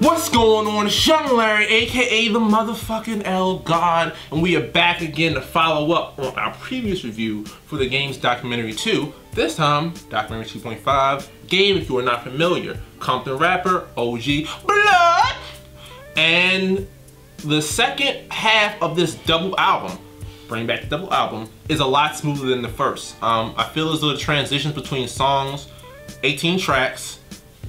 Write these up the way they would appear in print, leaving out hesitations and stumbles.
What's going on? It's Young Larry, aka the motherfucking L God, and we are back again to follow up on our previous review for the game's Documentary 2. This time, Documentary 2.5. Game, if you are not familiar, Compton rapper, OG Blood. And the second half of this double album, bring back the double album, is a lot smoother than the first. I feel as though the transitions between songs, 18 tracks,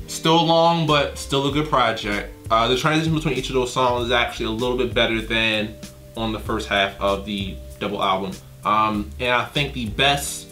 still long, but still a good project. The transition between each of those songs is actually a little bit better than on the first half of the double album. And I think the best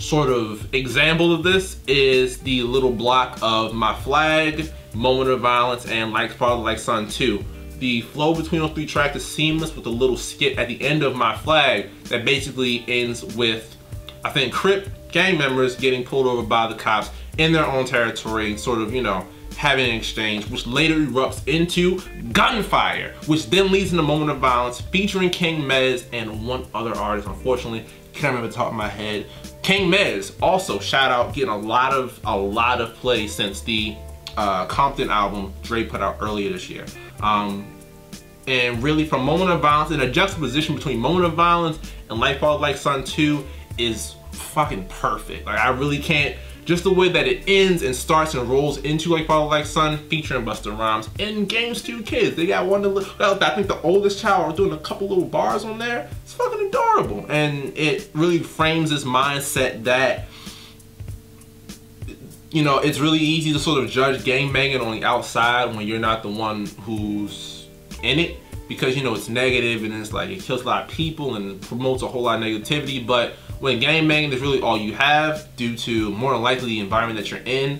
sort of example of this is the little block of My Flag, Moment of Violence, and Like Father Like Son 2. The flow between those three tracks is seamless with a little skit at the end of My Flag that basically ends with, I think, Crip gang members getting pulled over by the cops in their own territory, sort of, you know, having an exchange, which later erupts into gunfire, which then leads into Moment of Violence featuring King Mez and one other artist. Unfortunately, can't remember the top of my head. King Mez, also shout out, getting a lot of play since the Compton album Dre put out earlier this year. And really, from Moment of Violence, and a juxtaposition between Moment of Violence and Like Father Like Son 2 is fucking perfect. Like, I really can't, just the way that it ends and starts and rolls into Like Father Like Son featuring Busta Rhymes and Game's 2 kids. They got one, I think the oldest child doing a couple little bars on there. It's fucking adorable. And it really frames this mindset that, you know, it's really easy to sort of judge gangbanging on the outside when you're not the one who's in it, because, you know, it's negative and it's like it kills a lot of people and promotes a whole lot of negativity. But when gangbanging is really all you have, due to more than likely the environment that you're in,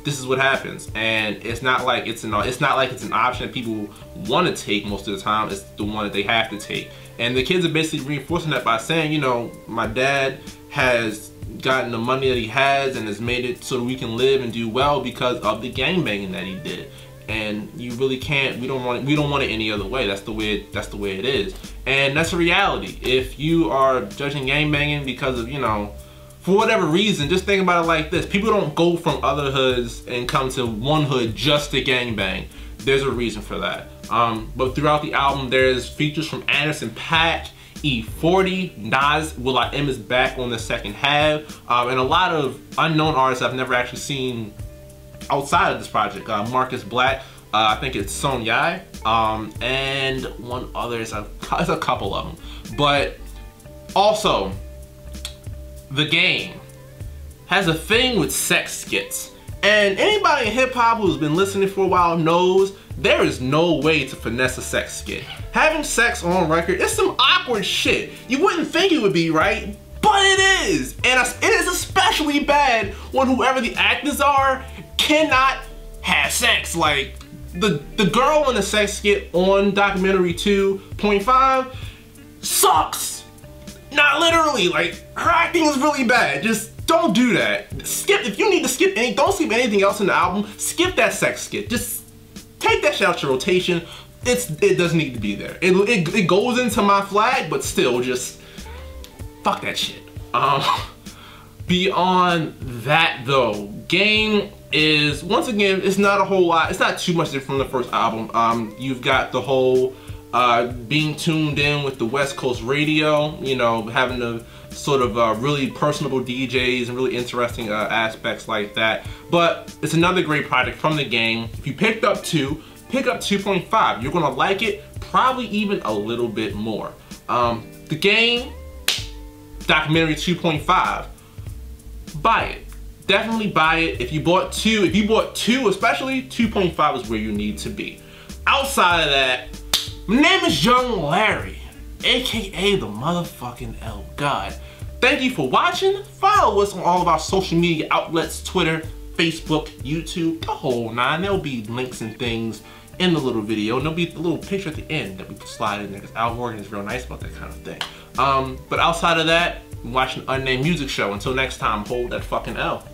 this is what happens. And it's not like it's an option that people want to take most of the time. It's the one that they have to take. And the kids are basically reinforcing that by saying, you know, my dad has gotten the money that he has and has made it so that we can live and do well because of the gangbanging that he did. And you really can't, we don't want it any other way. That's the way it is. And that's a reality. If you are judging gangbanging because of, you know, for whatever reason, just think about it like this. People don't go from other hoods and come to one hood just to gangbang. There's a reason for that. But throughout the album, there's features from Anderson .Paak, E40, Nas, will.i.am is back on the second half, and a lot of unknown artists I've never actually seen outside of this project. Marcus Black, I think it's Son Yai, and one other, it's a couple of them. But also, the game has a thing with sex skits. And anybody in hip hop who's been listening for a while knows there is no way to finesse a sex skit. Having sex on record is some awkward shit. You wouldn't think it would be, right? But it is. And it is especially bad when whoever the actors are cannot have sex. Like, the girl in the sex skit on Documentary 2.5 sucks. Not literally, like, her acting is really bad. Just don't do that. Skip, if you need to skip don't skip anything else in the album, skip that sex skit. Just take that shit out your rotation. It doesn't need to be there. It goes into My Flag, but still, just fuck that shit. Beyond that though, Game is, once again, it's not a whole lot, it's not too much different from the first album. You've got the whole being tuned in with the West Coast radio, you know, having the sort of really personable DJs and really interesting aspects like that. But it's another great project from the Game. If you picked up 2, pick up 2.5. You're gonna like it, probably even a little bit more. The Game, Documentary 2.5, buy it. Definitely buy it. If you bought 2, especially, 2.5 is where you need to be. Outside of that, my name is Young Larry, aka the motherfucking L God. Thank you for watching. Follow us on all of our social media outlets, Twitter, Facebook, YouTube, the whole nine. There'll be links and things in the little video, and there'll be a little picture at the end that we slide in there, because Al Morgan is real nice about that kind of thing. But outside of that, watch an unnamed music show. Until next time, hold that fucking L.